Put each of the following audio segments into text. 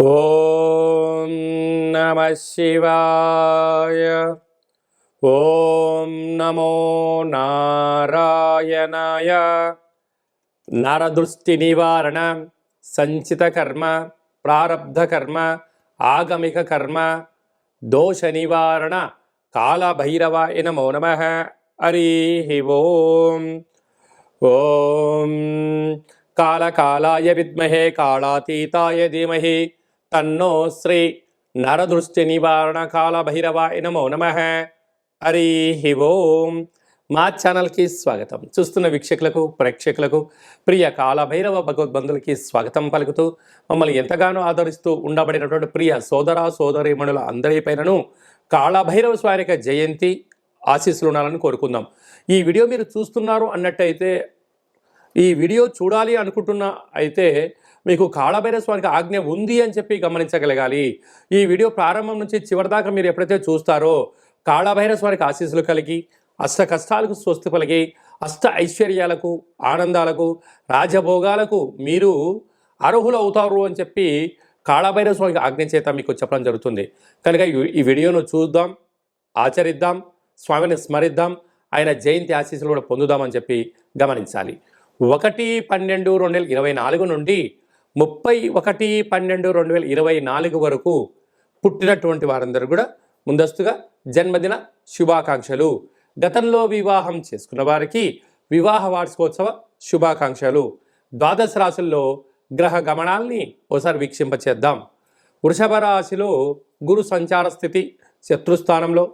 ఓం నమ శివాయ. ఓం నమో నారాయణాయ. నరదృష్టి నివారణ, సంచిత కర్మ, ప్రారబ్ధ కర్మ, ఆగమిక కర్మ, దోష నివారణ కాళభైరవాయ నమో నమః. హరి ఓం. ఓం కాళకాలాయ విద్మహే కాళాతీతాయ ధీమహి తన్నో శ్రీ నరదృష్టి నివారణ కాళభైరవాయ నమో నమః. హరి ఓం. మా ఛానల్కి స్వాగతం. చూస్తున్న వీక్షకులకు ప్రేక్షకులకు ప్రియ కాళభైరవ భగవద్బంధులకి స్వాగతం పలుకుతూ మమ్మల్ని ఎంతగానో ఆదరిస్తూ ఉండబడినటువంటి ప్రియ సోదర సోదరీమణుల అందరిపైనను కాళభైరవ స్వామి యొక్క జయంతి ఆశీస్సులు ఉండాలని కోరుకుందాం. ఈ వీడియో మీరు చూస్తున్నారు అన్నట్టయితే, ఈ వీడియో చూడాలి అనుకుంటున్న అయితే మీకు కాళభైరవ స్వామికి ఆజ్ఞ ఉంది అని చెప్పి గమనించగలగాలి. ఈ వీడియో ప్రారంభం నుంచి చివరి దాకా మీరు ఎప్పుడైతే చూస్తారో కాళభైరవ స్వామికి ఆశీస్సులు కలిగి అష్ట కష్టాలకు స్వస్తి పలికి అష్ట ఐశ్వర్యాలకు ఆనందాలకు రాజభోగాలకు మీరు అర్హులు అవుతారు అని చెప్పి కాళభైరవ స్వామికి ఆజ్ఞ చేత మీకు చెప్పడం జరుగుతుంది. కనుక ఈ వీడియోను చూద్దాం, ఆచరిద్దాం, స్వామిని స్మరిద్దాం, ఆయన జయంతి ఆశీస్సులు కూడా పొందుదామని చెప్పి గమనించాలి. 1/12/2024 నుండి 31/12/2024 వరకు పుట్టినటువంటి వారందరూ కూడా ముందస్తుగా జన్మదిన శుభాకాంక్షలు. గతంలో వివాహం చేసుకున్న వారికి వివాహ వార్షికోత్సవ శుభాకాంక్షలు. ద్వాదశ రాశుల్లో గ్రహ గమనాల్ని ఒకసారి వీక్షింపచేద్దాం. వృషభ రాశిలో గురు సంచార స్థితి శత్రుస్థానంలో,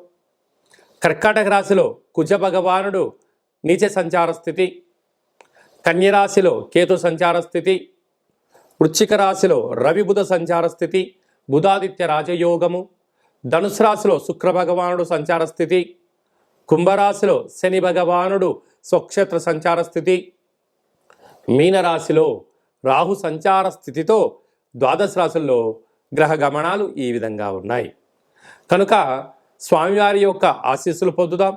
కర్కాటక రాశిలో కుజ భగవానుడు నీచ సంచార స్థితి, కన్యరాశిలో కేతు సంచార స్థితి, వృశ్చిక రాశిలో రవి బుధ సంచార స్థితి, బుధాదిత్య రాజయోగము, ధనుసు రాశిలో శుక్ర భగవానుడు సంచార స్థితి, కుంభరాశిలో శని భగవానుడు స్వక్షేత్ర సంచార స్థితి, మీనరాశిలో రాహు సంచార స్థితితో ద్వాదశ రాశుల్లో గ్రహ గమనాలు ఈ విధంగా ఉన్నాయి. కనుక స్వామివారి యొక్క ఆశీస్సులు పొందుదాం,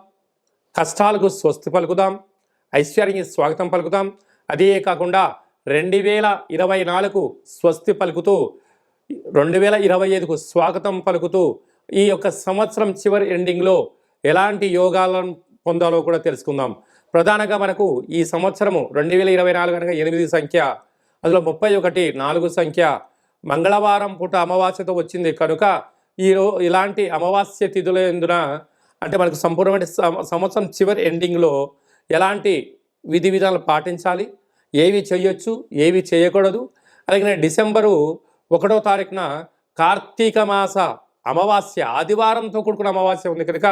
కష్టాలకు స్వస్తి పలుకుదాం, ఐశ్వర్యానికి స్వాగతం పలుకుతాం. అదే కాకుండా 2024 స్వస్తి పలుకుతూ 2025కు స్వాగతం పలుకుతూ ఈ యొక్క సంవత్సరం చివరి ఎండింగ్లో ఎలాంటి యోగాలను పొందాలో కూడా తెలుసుకుందాం. ప్రధానంగా మనకు ఈ సంవత్సరము 2024 కనుక 8 సంఖ్య, అందులో 31 4 సంఖ్య, మంగళవారం పూట అమావాస్యతో వచ్చింది. కనుక ఇలాంటి అమావాస్య తిథుల ఎందున అంటే మనకు సంపూర్ణమైన సంవత్సరం చివరి ఎండింగ్లో ఎలాంటి విధి విధానాలు పాటించాలి, ఏవి చేయొచ్చు, ఏవి చేయకూడదు. అలాగే డిసెంబరు 1వ తారీఖున కార్తీక మాస అమావాస్య ఆదివారంతో కూడుకున్న అమావాస్య ఉంది కనుక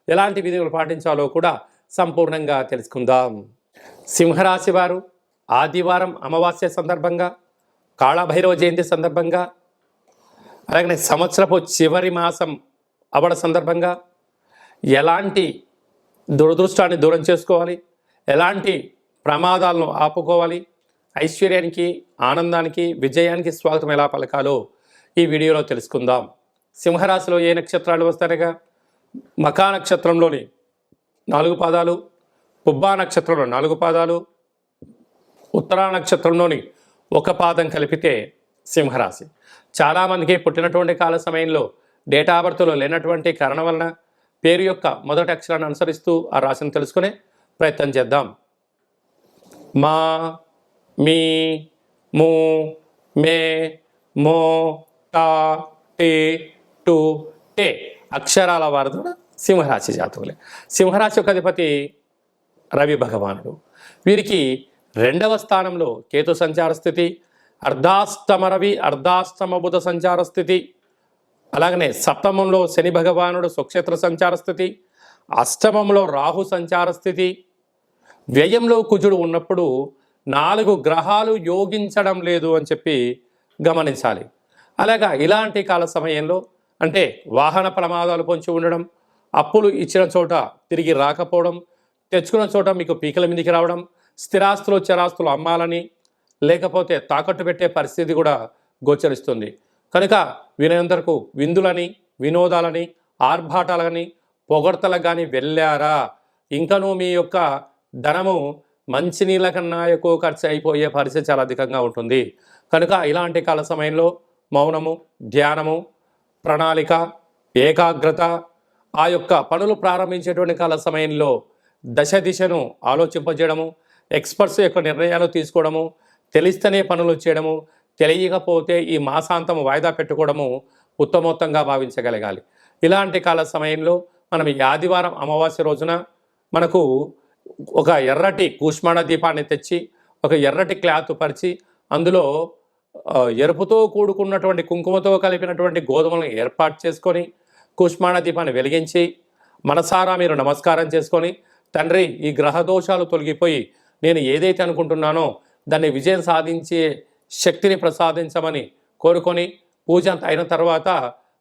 ఎలాంటి విధులు పాటించాలో కూడా సంపూర్ణంగా తెలుసుకుందాం. సింహరాశి వారు ఆదివారం అమావాస్య సందర్భంగా, కాళభైరవ జయంతి సందర్భంగా, అలాగే సంవత్సరపు చివరి మాసం అవడ సందర్భంగా ఎలాంటి దురదృష్టాన్ని దూరం చేసుకోవాలి, ఎలాంటి ప్రమాదాలను ఆపుకోవాలి, ఐశ్వర్యానికి ఆనందానికి విజయానికి స్వాగతం ఎలా పలకాలో ఈ వీడియోలో తెలుసుకుందాం. సింహరాశిలో ఏ నక్షత్రాలు వస్తారగా మఖా నక్షత్రంలోని 4 పాదాలు, పుబ్బా నక్షత్రంలో 4 పాదాలు, ఉత్తరా నక్షత్రంలోని 1 పాదం కలిపితే సింహరాశి. చాలామందికి పుట్టినటువంటి కాల సమయంలో డేటా ఆఫ్ బర్త్లో లేనటువంటి కారణం వలన పేరు యొక్క మొదటి అక్షరాన్ని అనుసరిస్తూ ఆ రాశిని తెలుసుకునే ప్రయత్నం చేద్దాం. మా, మీ, ము, మే, మో, టా, టే, టు, టే అక్షరాల వారు కూడా సింహరాశి జాతకులే. సింహరాశి యొక్క అధిపతి రవి భగవానుడు. వీరికి 2వ స్థానంలో కేతు సంచార స్థితి, అర్ధాష్టమ రవి అర్ధాష్టమ బుధ సంచార స్థితి, అలాగనే సప్తమంలో శని భగవానుడు స్వక్షేత్ర సంచార స్థితి, అష్టమంలో రాహు సంచార స్థితి, వ్యయంలో కుజుడు ఉన్నప్పుడు 4 గ్రహాలు యోగించడం లేదు అని చెప్పి గమనించాలి. అలాగా ఇలాంటి కాల సమయంలో అంటే వాహన ప్రమాదాలు పొంచి ఉండడం, అప్పులు ఇచ్చిన చోట తిరిగి రాకపోవడం, తెచ్చుకున్న చోట మీకు పీకల మీదకి రావడం, స్థిరాస్తులు చరాస్తులు అమ్మాలని లేకపోతే తాకట్టు పెట్టే పరిస్థితి కూడా గోచరిస్తుంది. కనుక వీరందరకు విందులని, వినోదాలని, ఆర్భాటాలని, పొగడ్తలకు కానీ వెళ్ళారా, ఇంకనూ మీ యొక్క ధనము మంచినీళ్ళ కన్నా ఎక్కువ ఖర్చు అయిపోయే పరిస్థితి చాలా అధికంగా ఉంటుంది. కనుక ఇలాంటి కాల సమయంలో మౌనము, ధ్యానము, ప్రణాళిక, ఏకాగ్రత, ఆ యొక్క పనులు ప్రారంభించేటువంటి కాల సమయంలో దశ దిశను ఆలోచింపజేయడము, ఎక్స్పర్ట్స్ యొక్క నిర్ణయాలు తీసుకోవడము, తెలిస్తేనే పనులు చేయడము, తెలియకపోతే ఈ మాసాంతం వాయిదా పెట్టుకోవడము ఉత్తమోత్తంగా భావించగలగాలి. ఇలాంటి కాల సమయంలో మనం ఈ ఆదివారం అమావాస్య రోజున మనకు ఒక ఎర్రటి కూష్మాండ దీపాన్ని తెచ్చి ఒక ఎర్రటి క్లాత్ పరిచి అందులో ఎరుపుతో కూడుకున్నటువంటి కుంకుమతో కలిపినటువంటి గోధుమలను ఏర్పాటు చేసుకొని కూష్మాండ దీపాన్ని వెలిగించి మనసారా మీరు నమస్కారం చేసుకొని, తండ్రి ఈ గ్రహ దోషాలు తొలగిపోయి నేను ఏదైతే అనుకుంటున్నానో దాన్ని విజయం సాధించే శక్తిని ప్రసాదించమని కోరుకొని పూజ అంత అయిన తర్వాత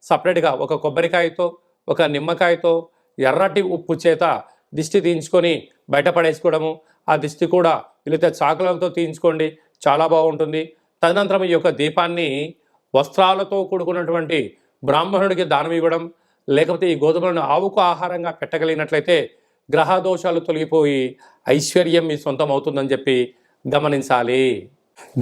సపరేట్గా ఒక కొబ్బరికాయతో ఒక నిమ్మకాయతో ఎర్రటి ఉప్పు చేత దిష్టి తీయించుకొని బయటపడేసుకోవడము. ఆ దిష్టి కూడా వీలైతే చాకులతో తీయించుకోండి, చాలా బాగుంటుంది. తదనంతరం ఈ యొక్క దీపాన్ని వస్త్రాలతో కూడుకున్నటువంటి బ్రాహ్మణుడికి దానం ఇవ్వడం, లేకపోతే ఈ గోధుమలను ఆవుకు ఆహారంగా పెట్టగలిగినట్లయితే గ్రహ దోషాలు తొలగిపోయి ఐశ్వర్యం మీ సొంతం అవుతుందని చెప్పి గమనించాలి.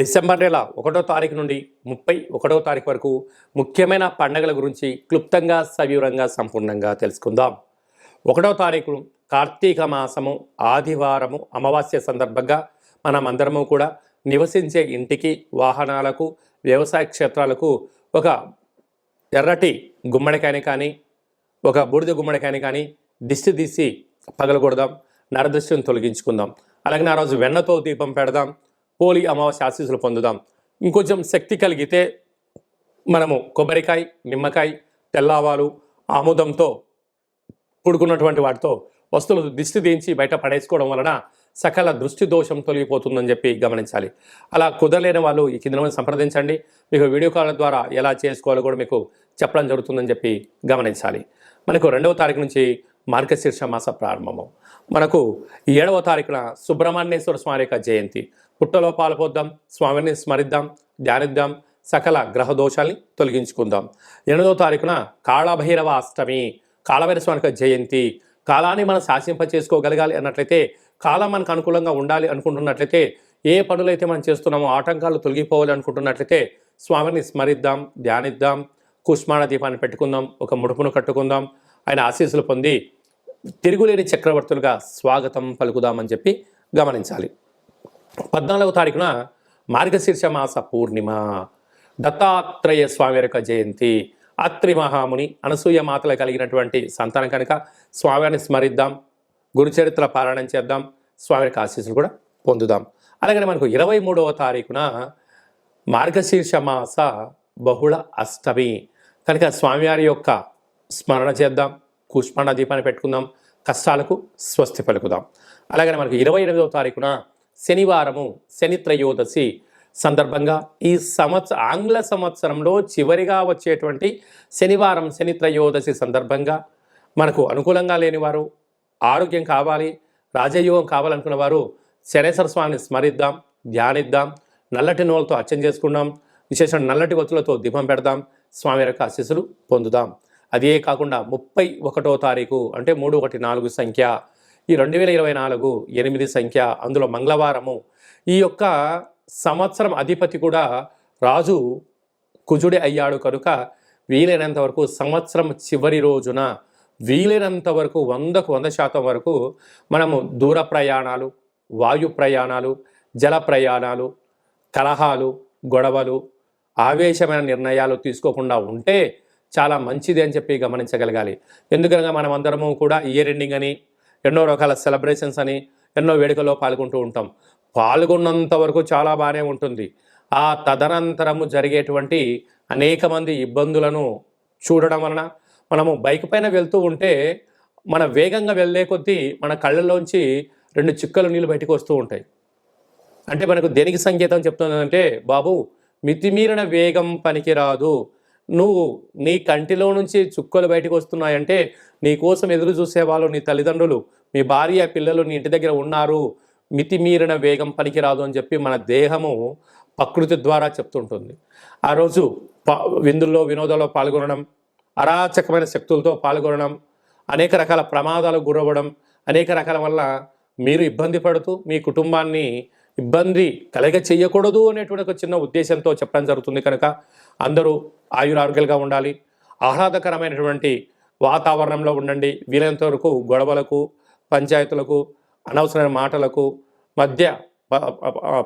డిసెంబర్ నెల 1వ తారీఖు నుండి 31వ తారీఖు వరకు ముఖ్యమైన పండుగల గురించి క్లుప్తంగా సవివరంగా సంపూర్ణంగా తెలుసుకుందాం. 1వ తారీఖు కార్తీక మాసము ఆదివారము అమావాస్య సందర్భంగా మనం అందరము కూడా నివసించే ఇంటికి, వాహనాలకు, వ్యవసాయ క్షేత్రాలకు ఒక ఎర్రటి గుమ్మడికాయని కానీ ఒక బూడిద గుమ్మడికాయని కానీ దిష్టి తీసి పగలగొడదాం, నరదృష్టిని తొలగించుకుందాం. అలాగే ఆ రోజు వెన్నతో దీపం పెడదాం, పోలి అమావాస్య ఆశీస్సులు పొందుదాం. ఇంకొంచెం శక్తి కలిగితే మనము కొబ్బరికాయ, నిమ్మకాయ, తెల్లవాలు, ఆముదంతో కూడుకున్నటువంటి వాటితో వస్తువులు దిష్టి దించి బయట పడేసుకోవడం వలన సకల దృష్టి దోషం తొలగిపోతుందని చెప్పి గమనించాలి. అలా కుదరలేని వాళ్ళు ఈ కింద సంప్రదించండి. మీకు వీడియో కాల్ ద్వారా ఎలా చేసుకోవాలో కూడా మీకు చెప్పడం జరుగుతుందని చెప్పి గమనించాలి. మనకు 2వ తారీఖు నుంచి మార్గశీర్ష మాస ప్రారంభము. మనకు 7వ తారీఖున సుబ్రహ్మణ్యేశ్వర స్వామి యొక్క జయంతి. పుట్టలో పాల్పొద్దాం, స్వామిని స్మరిద్దాం, ధ్యానిద్దాం, సకల గ్రహ దోషాల్ని తొలగించుకుందాం. 8వ తారీఖున కాళభైరవ అష్టమి, కాళభైరవ స్వామి యొక్క జయంతి. కాలాన్ని మనం శాసింప చేసుకోగలగాలి అన్నట్లయితే, కాలం మనకు అనుకూలంగా ఉండాలి అనుకుంటున్నట్లయితే, ఏ పనులైతే మనం చేస్తున్నామో ఆటంకాలు తొలగిపోవాలి అనుకుంటున్నట్లయితే స్వామిని స్మరిద్దాం, ధ్యానిద్దాం, కూష్మాండ దీపాన్ని పెట్టుకుందాం, ఒక ముడుపును కట్టుకుందాం, ఆయన ఆశీస్సులు పొంది తిరుగులేని చక్రవర్తులుగా స్వాగతం పలుకుదామని చెప్పి గమనించాలి. 14వ తారీఖున మార్గశీర్ష మాస పూర్ణిమ, దత్తాత్రేయ స్వామి యొక్క జయంతి. అత్రి మహాముని అనసూయ మాతలు కలిగినటువంటి సంతానం కనుక స్వామిని స్మరిద్దాం, గురుచరిత్ర పారాయణం చేద్దాం, స్వామి యొక్క ఆశీస్సులు కూడా పొందుదాం. అలాగే మనకు 23వ తారీఖున మార్గశీర్ష మాస బహుళ అష్టమి కనుక స్వామివారి యొక్క స్మరణ చేద్దాం, కూష్మాండ దీపాన్ని పెట్టుకుందాం, కష్టాలకు స్వస్తి పలుకుదాం. అలాగే మనకు 28వ తారీఖున శనివారము, శని త్రయోదశి సందర్భంగా ఈ ఆంగ్ల సంవత్సరంలో చివరిగా వచ్చేటువంటి శనివారం, శని త్రయోదశి సందర్భంగా మనకు అనుకూలంగా లేనివారు, ఆరోగ్యం కావాలి, రాజయోగం కావాలనుకున్న వారు శనేశ్వర స్వామిని స్మరిద్దాం, ధ్యానిద్దాం, నల్లటి నూనెలతో అర్చన చేసుకుందాం, విశేషం నల్లటి ఒత్తులతో దీపం పెడదాం, స్వామి యొక్క ఆశీస్సులు పొందుదాం. అదే కాకుండా 31వ తారీఖు అంటే 314 సంఖ్య, ఈ 2024 8 సంఖ్య, అందులో మంగళవారము. ఈ యొక్క సంవత్సరం అధిపతి కూడా రాజు కుజుడే అయ్యాడు కనుక వీలైనంత వరకు సంవత్సరం చివరి రోజున వీలైనంత వరకు 100% వరకు మనము దూర ప్రయాణాలు, వాయు ప్రయాణాలు, జల ప్రయాణాలు, కలహాలు, గొడవలు, ఆవేశమైన నిర్ణయాలు తీసుకోకుండా ఉంటే చాలా మంచిది అని చెప్పి గమనించగలగాలి. ఎందుకనగా మనం అందరము కూడా ఇయర్ ఎండింగ్ అని, ఎన్నో రకాల సెలబ్రేషన్స్ అని, ఎన్నో వేడుకల్లో పాల్గొంటూ ఉంటాం. పాల్గొన్నంత వరకు చాలా బాగానే ఉంటుంది. ఆ తదనంతరము జరిగేటువంటి అనేక మంది ఇబ్బందులను చూడడం వలన మనము బైక్ పైన వెళ్తూ ఉంటే మన వేగంగా వెళ్ళే కొద్దీ మన కళ్ళల్లోంచి 2 చుక్కలు నీళ్ళు బయటకు వస్తూ ఉంటాయి. అంటే మనకు దేనికి సంకేతం చెప్తుందంటే, బాబు మితిమీరిన వేగం పనికిరాదు, నువ్వు నీ కంటిలో నుంచి చుక్కలు బయటకు వస్తున్నాయంటే నీ కోసం ఎదురు చూసేవాళ్ళు నీ తల్లిదండ్రులు, మీ భార్య, పిల్లలు నీ ఇంటి దగ్గర ఉన్నారు, మితిమీరిన వేగం పనికిరాదు అని చెప్పి మన దేహము ప్రకృతి ద్వారా చెప్తుంటుంది. ఆ రోజు విందుల్లో, వినోదాల్లో పాల్గొనడం, అరాచకమైన శక్తులతో పాల్గొనడం, అనేక రకాల ప్రమాదాలకు గురవ్వడం, అనేక రకాల వల్ల మీరు ఇబ్బంది పడుతూ మీ కుటుంబాన్ని ఇబ్బంది కలగ చేయకూడదు అనేటువంటి ఒక చిన్న ఉద్దేశంతో చెప్పడం జరుగుతుంది. కనుక అందరూ ఆయురారోగ్యాలుగా ఉండాలి, ఆహ్లాదకరమైనటువంటి వాతావరణంలో ఉండండి. వీలైనంత వరకు గొడవలకు, పంచాయతీలకు, అనవసరమైన మాటలకు, మధ్య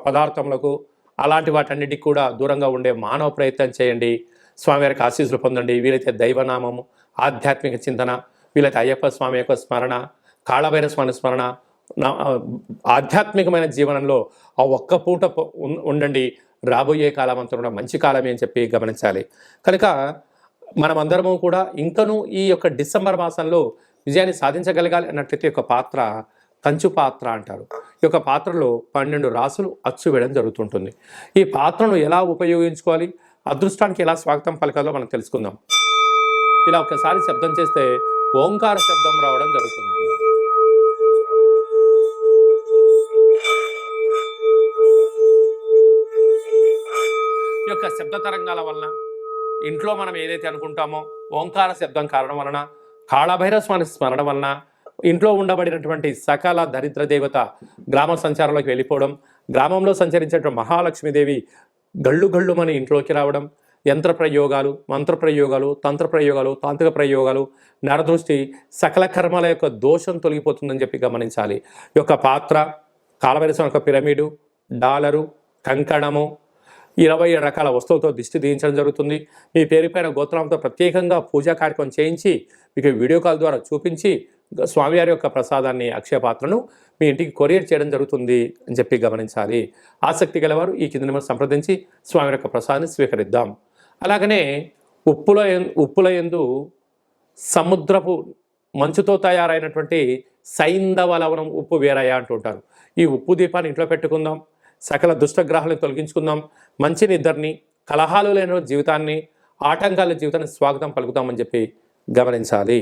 పదార్థములకు, అలాంటి వాటన్నిటికి కూడా దూరంగా ఉండే మానవ ప్రయత్నం చేయండి. స్వామివారికి ఆశీస్సులు పొందండి. వీలైతే దైవనామము, ఆధ్యాత్మిక చింతన, వీలైతే అయ్యప్ప స్వామి యొక్క స్మరణ, కాళభైరవ స్వామి స్మరణ, ఆధ్యాత్మికమైన జీవనంలో ఆ ఒక్క పూట ఉండండి. రాబోయే కాలం అంతా కూడా మంచి కాలమే అని చెప్పి గమనించాలి. కనుక మనమందరము కూడా ఇంకనూ ఈ యొక్క డిసెంబర్ మాసంలో విజయాన్ని సాధించగలగాలి అన్నట్లయితే ఒక పాత్ర కంచు పాత్ర అంటారు. ఈ యొక్క పాత్రలో 12 రాసులు అచ్చు వేయడం జరుగుతుంటుంది. ఈ పాత్రను ఎలా ఉపయోగించుకోవాలి, అదృష్టానికి ఎలా స్వాగతం పలకాలో మనం తెలుసుకుందాం. ఇలా ఒకసారి శబ్దం చేస్తే ఓంకార శబ్దం రావడం జరుగుతుంది. ఈ యొక్క శబ్ద తరంగాల వలన ఇంట్లో మనం ఏదైతే అనుకుంటామో ఓంకార శబ్దం కారణం వలన, కాళభైరవ స్వామి స్మరణ వలన ఇంట్లో ఉండబడినటువంటి సకల దరిద్ర దేవత గ్రామ సంచారంలోకి వెళ్ళిపోవడం, గ్రామంలో సంచరించేటువంటి మహాలక్ష్మీదేవి గళ్ళు గళ్ళుమని ఇంట్లోకి రావడం, యంత్ర ప్రయోగాలు, మంత్ర ప్రయోగాలు, తంత్ర ప్రయోగాలు, తాంత్రిక ప్రయోగాలు, నరదృష్టి, సకల కర్మల యొక్క దోషం తొలగిపోతుందని చెప్పి గమనించాలి. ఈ యొక్క పాత్ర, కాళభైరవ స్వామి యొక్క పిరమిడు, డాలరు, కంకణము, 27 రకాల వస్తువులతో దిష్టి తీయించడం జరుగుతుంది. మీ పేరుపైన గోత్రంతో ప్రత్యేకంగా పూజా కార్యక్రమం చేయించి మీకు వీడియో కాల్ ద్వారా చూపించి స్వామివారి యొక్క ప్రసాదాన్ని, అక్షయ పాత్రను మీ ఇంటికి కొరియర్ చేయడం జరుగుతుంది అని చెప్పి గమనించాలి. ఆసక్తి గలవారు ఈ కింద నెంబర్ సంప్రదించి స్వామి యొక్క ప్రసాదాన్ని స్వీకరిద్దాం. అలాగనే ఉప్పుల యందు సముద్రపు మంచుతో తయారైనటువంటి సైంధవ లవణం ఉప్పు వేరయ్య అంటుంటారు. ఈ ఉప్పు దీపాన్ని ఇంట్లో పెట్టుకుందాం. సకల దుష్టగ్రహాలను తొలగించుకుందాం. మంచి నిద్రని, కలహాలు లేని జీవితాన్ని, ఆటంకాల జీవితాన్ని స్వాగతం పలుకుతామని చెప్పి గమనించాలి.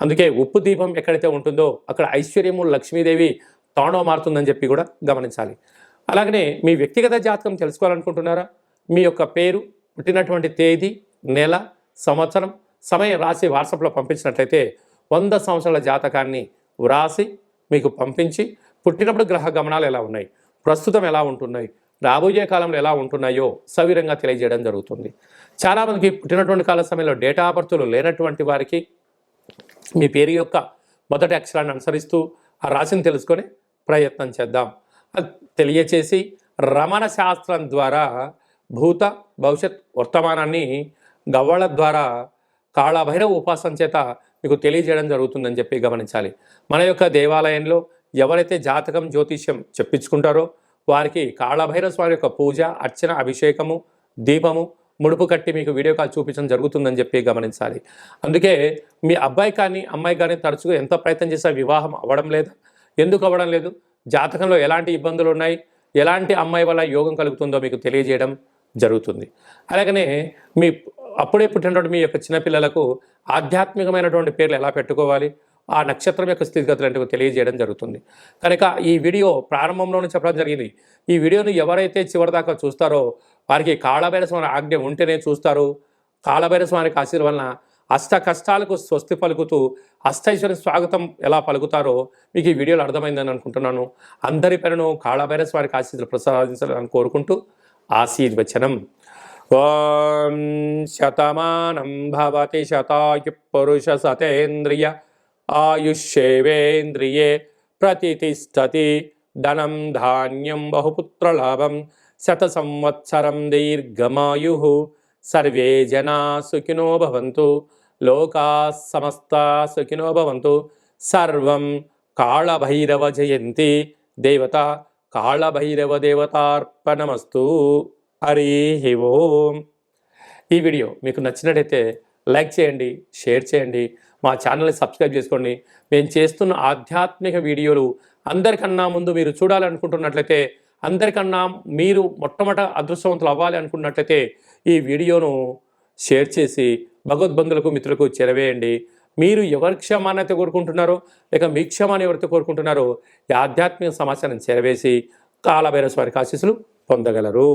అందుకే ఉప్పు దీపం ఎక్కడైతే ఉంటుందో అక్కడ ఐశ్వర్యము, లక్ష్మీదేవి తాండవ మారుతుందని చెప్పి కూడా గమనించాలి. అలాగనే మీ వ్యక్తిగత జాతకం తెలుసుకోవాలనుకుంటున్నారా? మీ యొక్క పేరు, పుట్టినటువంటి తేదీ, నెల, సంవత్సరం, సమయం రాసి వాట్సాప్లో పంపించినట్లయితే 100 సంవత్సరాల జాతకాన్ని వ్రాసి మీకు పంపించి పుట్టినప్పుడు గ్రహ గమనాలు ఎలా ఉన్నాయి, ప్రస్తుతం ఎలా ఉంటున్నాయి, రాబోయే కాలంలో ఎలా ఉంటున్నాయో సవిరంగా తెలియజేయడం జరుగుతుంది. చాలామందికి పుట్టినటువంటి కాల సమయంలో డేటా ఆఫ్ బర్త్లు లేనటువంటి వారికి మీ పేరు యొక్క మొదటి అక్షరాన్ని అనుసరిస్తూ ఆ రాశిని తెలుసుకొని ప్రయత్నం చేద్దాం. అది తెలియచేసి రమణ శాస్త్రం ద్వారా భూత భవిష్యత్ వర్తమానాన్ని గవ్వళ ద్వారా కాళభైరవ ఉపాసన చేత మీకు తెలియజేయడం జరుగుతుందని చెప్పి గమనించాలి. మన యొక్క దేవాలయంలో ఎవరైతే జాతకం, జ్యోతిష్యం చెప్పించుకుంటారో వారికి కాళభైరవ స్వామి యొక్క పూజ, అర్చన, అభిషేకము, దీపము, ముడుపు కట్టి మీకు వీడియో కాల్ చూపించడం జరుగుతుందని చెప్పి గమనించాలి. అందుకే మీ అబ్బాయి కానీ అమ్మాయి కానీ తరచుగా ఎంత ప్రయత్నం చేసినా వివాహం అవ్వడం లేదు. ఎందుకు అవ్వడం లేదు? జాతకంలో ఎలాంటి ఇబ్బందులు ఉన్నాయి, ఎలాంటి అమ్మాయి వల్ల యోగం కలుగుతుందో మీకు తెలియజేయడం జరుగుతుంది. అలాగనే మీ అప్పుడే పుట్టినటువంటి మీ యొక్క చిన్నపిల్లలకు ఆధ్యాత్మికమైనటువంటి పేర్లు ఎలా పెట్టుకోవాలి, ఆ నక్షత్రం యొక్క స్థితిగతులు తెలియజేయడం జరుగుతుంది. కనుక ఈ వీడియో ప్రారంభంలోనే చెప్పడం జరిగింది. ఈ వీడియోను ఎవరైతే చివరిదాకా చూస్తారో వారికి కాళభైరవ స్వామి ఆజ్ఞ ఉంటేనే చూస్తారు. కాళభైరవ స్వామికి ఆశీర్వాదం వలన అష్ట కష్టాలకు స్వస్తి పలుకుతూ అష్టైశ్వర్య స్వాగతం ఎలా పలుకుతారో మీకు ఈ వీడియోలో అర్థమైందని అనుకుంటున్నాను. అందరి పేరును కాళభైరవ స్వామికి ఆశీస్సులు ప్రసాదించాలని కోరుకుంటూ ఆశీర్వచనం. ఓం శతమానం భవతి శతాయు పురుష సతేంద్రియ ఆయుష్యేవేంద్రియే ప్రతిష్టతి ధనం ధాన్యం బహుపుత్రలాభం శత సంవత్సరం దీర్ఘమాయు సర్వే జనా సుఖినో భవంతు లోకా సమస్తా సుఖినో భవంతు. సర్వం కాళభైరవ జయంతి దేవత కాళభైరవ దేవతార్పణమస్తు. హరి ఓం. ఈ వీడియో మీకు నచ్చినట్టయితే లైక్ చేయండి, షేర్ చేయండి, మా ఛానల్ని సబ్స్క్రైబ్ చేసుకోండి. మేము చేస్తున్న ఆధ్యాత్మిక వీడియోలు అందరికన్నా ముందు మీరు చూడాలనుకుంటున్నట్లయితే, అందరికన్నా మీరు మొట్టమొదట అదృష్టవంతులు అవ్వాలి అనుకున్నట్లయితే ఈ వీడియోను షేర్ చేసి భగవద్బంధులకు, మిత్రులకు చేరవేయండి. మీరు ఎవరి క్షేమాన్ని అయితే కోరుకుంటున్నారో, లేక మీ క్షేమాన్ని ఎవరైతే కోరుకుంటున్నారో ఈ ఆధ్యాత్మిక సమాచారం చేరవేసి కాళభైరవ స్వామి ఆశీస్సులు పొందగలరు.